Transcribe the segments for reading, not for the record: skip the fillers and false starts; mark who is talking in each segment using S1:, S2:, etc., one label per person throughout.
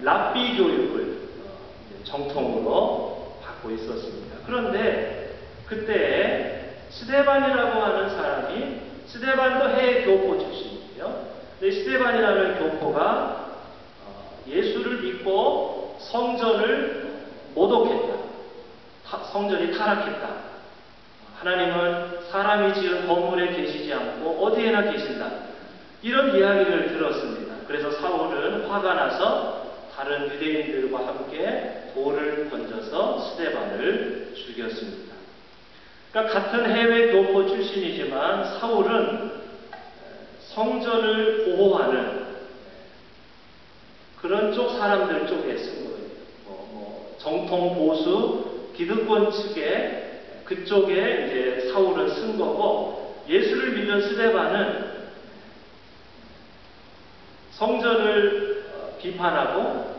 S1: 랍비 교육을 정통으로 받고 있었습니다. 그런데 그때 스데반이라고 하는 사람이, 스데반도 해 교포 출신이에요. 근데 스데반이라는 교포가 예수를 믿고 성전을 모독했다. 성전이 타락했다. 하나님은 사람이 지은 건물에 계시지 않고 어디에나 계신다. 이런 이야기를 들었습니다. 그래서 사울은 화가 나서 다른 유대인들과 함께 돌을 던져서 스데반을 죽였습니다. 그러니까 같은 해외 교포 출신이지만 사울은 성전을 보호하는 그런 쪽 사람들 쪽에 쓴 거예요. 정통 보수 기득권 측에 그쪽에 이제 사울은 쓴 거고, 예수를 믿은 스데반은 성전을 비판하고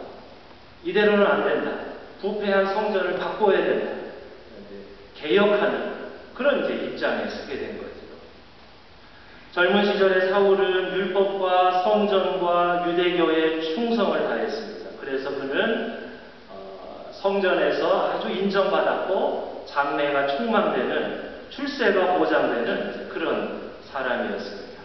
S1: 이대로는 안 된다. 부패한 성전을 바꿔야 된다. 개혁하는 그런 이제 입장에 서게 된 거죠. 젊은 시절에 사울은 율법과 성전과 유대교에 충성을 다했습니다. 그래서 그는 성전에서 아주 인정받았고 장래가 촉망되는, 출세가 보장되는 그런 사람이었습니다.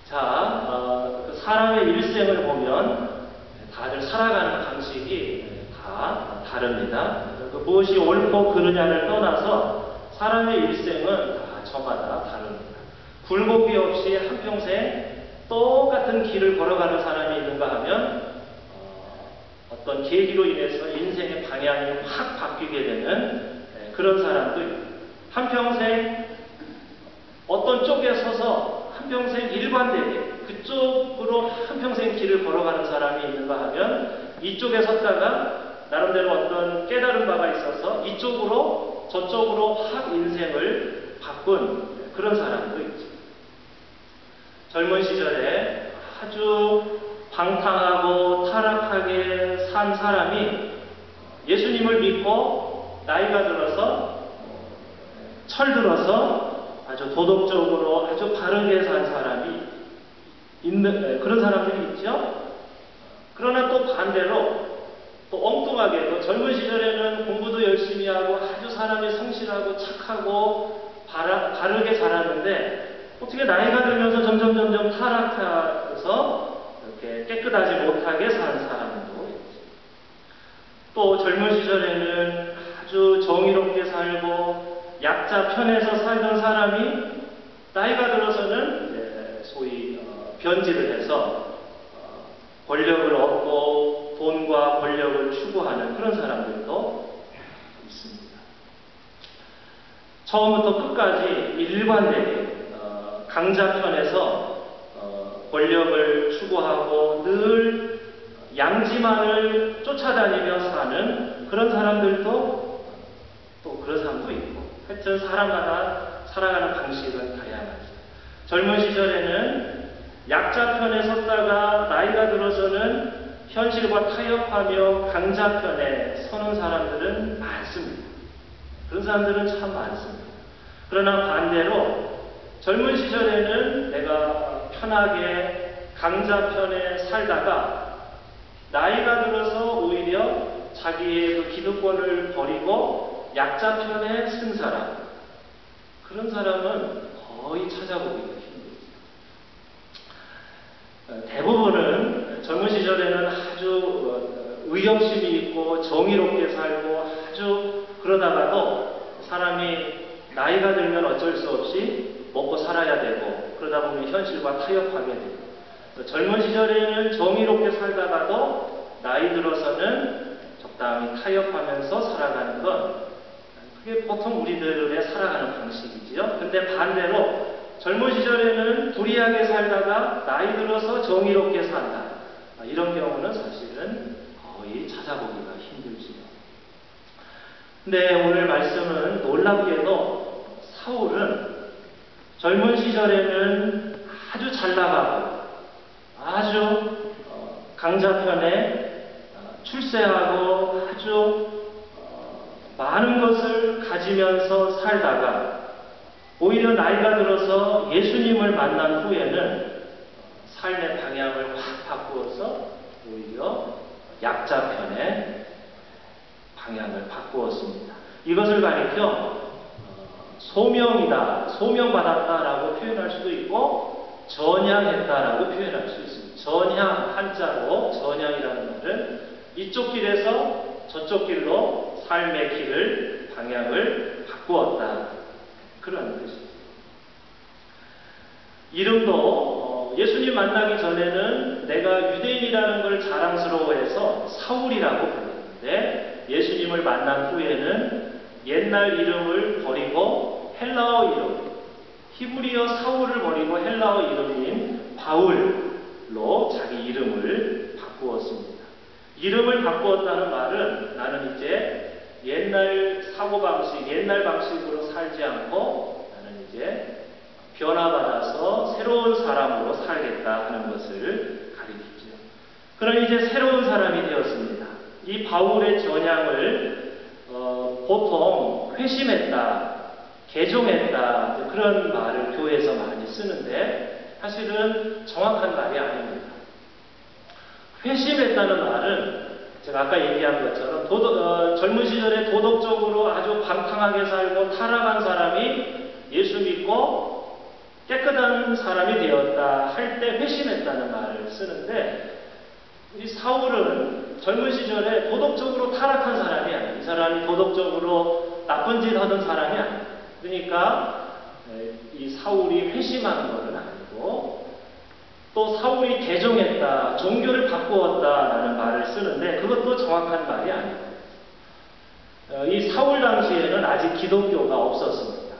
S1: 자, 사람의 일생을 보면 다들 살아가는 방식이 다 다릅니다. 무엇이 옳고 그르냐를 떠나서 사람의 일생은 다 저마다 다릅니다. 굴곡이 없이 한평생 똑같은 길을 걸어가는 사람이 있는가 하면 어떤 계기로 인해서 인생의 방향이 확 바뀌게 되는 그런 사람도 있고, 한평생 어떤 쪽에 서서 한평생 일관되게 그쪽으로 한평생 길을 걸어가는 사람이 있는가 하면 이쪽에 섰다가 나름대로 어떤 깨달은 바가 있어서 이쪽으로 저쪽으로 확 인생을 바꾼 그런 사람도 있죠. 젊은 시절에 아주 방탕하고 타락하게 산 사람이 예수님을 믿고 나이가 들어서 철들어서 아주 도덕적으로 아주 바르게 산 사람이 있는 그런 사람들이 있죠. 그러나 또 반대로 또 엉뚱하게도 젊은 시절에는 공부도 열심히 하고 아주 사람이 성실하고 착하고 바르게 자랐는데 어떻게 나이가 들면서 점점 타락해서 이렇게 깨끗하지 못하게 사는 사람도 있죠. 또 젊은 시절에는 아주 정의롭게 살고 약자 편에서 살던 사람이 나이가 들어서는 소위 변질을 해서 권력을 얻고 돈과 권력을 추구하는 그런 사람들도 있습니다. 처음부터 끝까지 일관되게 강자편에서 권력을 추구하고 늘 양지만을 쫓아다니며 사는 그런 사람들도 또 그런 사람도 있고, 하여튼 사람마다 살아가는 방식은 다양하죠. 젊은 시절에는 약자편에 섰다가 나이가 들어서는 현실과 타협하며 강자편에 서는 사람들은 많습니다. 그런 사람들은 참 많습니다. 그러나 반대로 젊은 시절에는 내가 편하게 강자편에 살다가 나이가 들어서 오히려 자기의 그 기득권을 버리고 약자편에 쓴 사람, 그런 사람은 거의 찾아보기가 힘들죠. 대부분은 젊은 시절에는 아주 의욕심이 있고 정의롭게 살고 아주 그러다가도 사람이 나이가 들면 어쩔 수 없이 먹고 살아야 되고 그러다 보면 현실과 타협하게 되고, 젊은 시절에는 정의롭게 살다가도 나이 들어서는 적당히 타협하면서 살아가는 건 그게 보통 우리들의 살아가는 방식이지요. 근데 반대로 젊은 시절에는 불의하게 살다가 나이 들어서 정의롭게 산다. 이런 경우는 사실은 거의 찾아보기가 힘들지요. 근데 오늘 말씀은 놀랍게도 사울은 젊은 시절에는 아주 잘 나가고 아주 강자편에 출세하고 아주 많은 것을 가지면서 살다가 오히려 나이가 들어서 예수님을 만난 후에는 삶의 방향을 확 바꾸어서 오히려 약자 편에 방향을 바꾸었습니다. 이것을 가리켜 소명이다, 소명받았다라고 표현할 수도 있고 전향했다라고 표현할 수 있습니다. 전향, 한자로 전향이라는 말은 이쪽 길에서 저쪽 길로 삶의 길을, 방향을 바꾸었다. 그런 뜻입니다. 이름도 예수님 만나기 전에는 내가 유대인이라는 걸 자랑스러워해서 사울이라고 불렀는데 예수님을 만난 후에는 옛날 이름을 버리고 헬라어 이름, 히브리어 사울을 버리고 헬라어 이름인 바울로 자기 이름을 바꾸었습니다. 이름을 바꾸었다는 말은 나는 이제 옛날 사고방식, 옛날 방식으로 살지 않고 나는 이제 변화받아서 새로운 사람으로 살겠다 하는 것을 가리키죠. 그럼 이제 새로운 사람이 되었습니다. 이 바울의 전향을 보통 회심했다, 개종했다 그런 말을 교회에서 많이 쓰는데 사실은 정확한 말이 아닙니다. 회심했다는 말은 제가 아까 얘기한 것처럼 젊은 시절에 도덕적으로 아주 방탕하게 살고 타락한 사람이 예수 믿고 깨끗한 사람이 되었다 할 때 회심했다는 말을 쓰는데 이 사울은 젊은 시절에 도덕적으로 타락한 사람이 아니에요. 이 사람이 도덕적으로 나쁜 짓 하던 사람이 아니에요. 그러니까 이 사울이 회심한 것은 아니고 또 사울이 개종했다, 종교를 바꾸었다라는 말을 쓰는데 그것도 정확한 말이 아니에요. 이 사울 당시에는 아직 기독교가 없었습니다.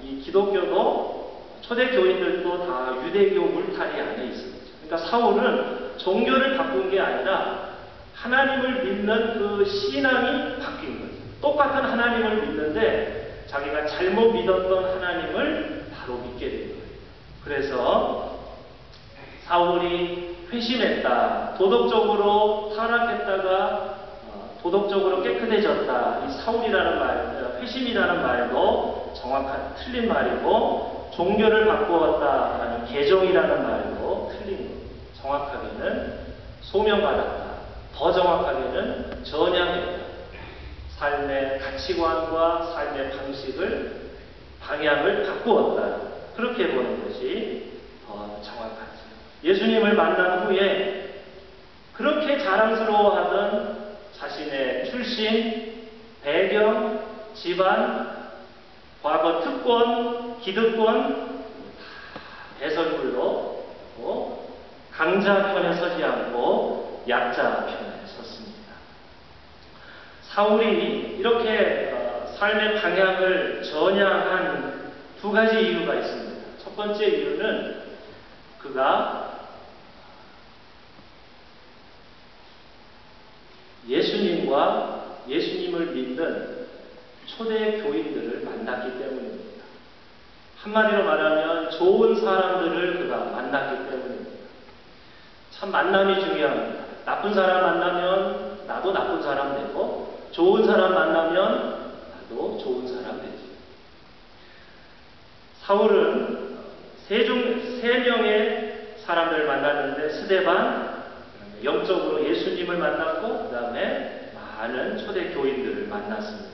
S1: 이 기독교도 초대 교인들도 다 유대교 물타리 안에 있습니다. 그러니까 사울은 종교를 바꾼 게 아니라 하나님을 믿는 그 신앙이 바뀐 거죠. 똑같은 하나님을 믿는데 자기가 잘못 믿었던 하나님을 바로 믿게 된 거예요. 그래서 사울이 회심했다, 도덕적으로 타락했다가 도덕적으로 깨끗해졌다. 이 사울이라는 말, 회심이라는 말도 정확한 틀린 말이고 종교를 바꾸었다라는 개종이라는 말도 틀린 거예요. 정확하게는 소명받았다. 더 정확하게는 전향했다. 삶의 가치관과 삶의 방향을 바꾸었다. 그렇게 보는 것이 더 정확하죠. 예수님을 만난 후에 그렇게 자랑스러워하던 자신의 출신, 배경, 집안, 과거 특권, 기득권 대설불로 강자 편에 서지 않고 약자 편에 섰습니다. 사울이 이렇게 삶의 방향을 전향한 두 가지 이유가 있습니다. 첫 번째 이유는 그가 예수님을 믿는 초대 교인들을 만났기 때문입니다. 한마디로 말하면 좋은 사람들을 그가 만났기 때문입니다. 참 만남이 중요합니다. 나쁜 사람 만나면 나도 나쁜 사람 되고 좋은 사람 만나면 나도 좋은 사람 되죠. 사울은 세 명의 사람들을 만났는데 스데반, 영적으로 예수님을 만났고 그 다음에 많은 초대 교인들을 만났습니다.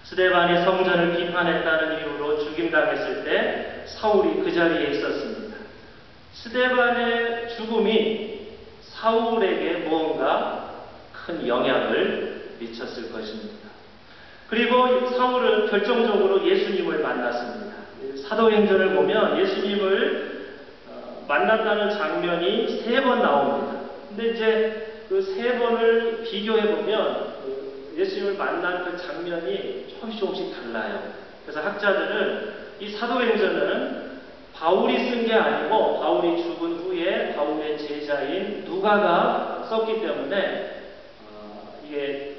S1: 스데반이 성전을 비판했다는 이유로 죽임당했을 때 사울이 그 자리에 있었습니다. 스데반의 죽음이 사울에게 무언가 큰 영향을 미쳤을 것입니다. 그리고 사울은 결정적으로 예수님을 만났습니다. 사도행전을 보면 예수님을 만났다는 장면이 3번 나옵니다. 근데 이제 그 3번을 비교해보면 예수님을 만난 그 장면이 조금씩 달라요. 그래서 학자들은 이 사도행전은 바울이 쓴 게 아니고 바울이 죽은 후에 바울의 제자인 누가가 썼기 때문에 이게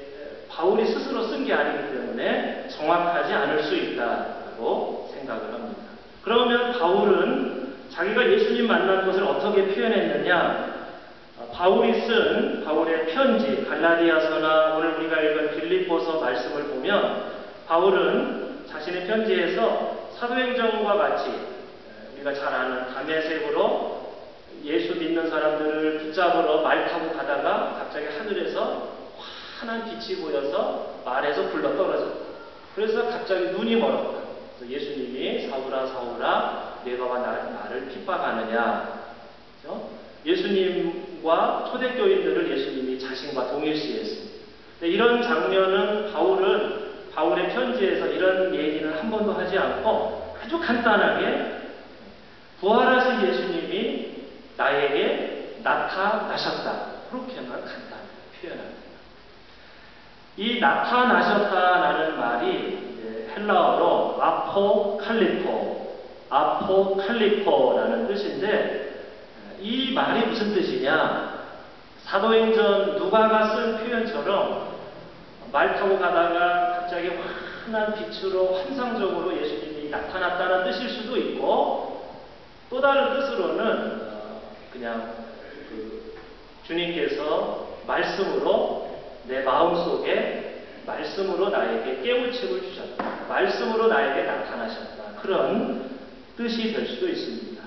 S1: 바울이 스스로 쓴 게 아니기 때문에 정확하지 않을 수 있다고 생각을 합니다. 그러면 바울은 자기가 예수님 만난 것을 어떻게 표현했느냐? 바울이 쓴 바울의 편지, 갈라디아서나 오늘 우리가 읽은 빌립보서 말씀을 보면 바울은 자신의 편지에서 사도행전과 같이 우리가 잘 아는 다메섹으로 예수 믿는 사람들을 붙잡으러 말 타고 가다가 갑자기 하늘에서 환한 빛이 보여서 말에서 굴러 떨어졌다. 그래서 갑자기 눈이 멀었다. 그래서 예수님이 사울아 사울아 내가 와 나를 핍박하느냐. 그렇죠? 예수님과 초대교인들을 예수님이 자신과 동일시했습니다. 이런 장면은 바울의 편지에서 이런 얘기는 한 번도 하지 않고 아주 간단하게 부활하신 예수님이 나에게 나타나셨다. 그렇게만 간단히 표현합니다. 이 나타나셨다라는 말이 헬라어로 아포칼리포라는 뜻인데 이 말이 무슨 뜻이냐? 사도행전 누가가 쓴 표현처럼 말 타고 가다가 갑자기 환한 빛으로 환상적으로 예수님이 나타났다는 뜻일 수도 있고 또 다른 뜻으로는 그냥 주님께서 말씀으로 내 마음속에 말씀으로 나에게 깨우침을 주셨다. 말씀으로 나에게 나타나셨다. 그런 뜻이 될 수도 있습니다.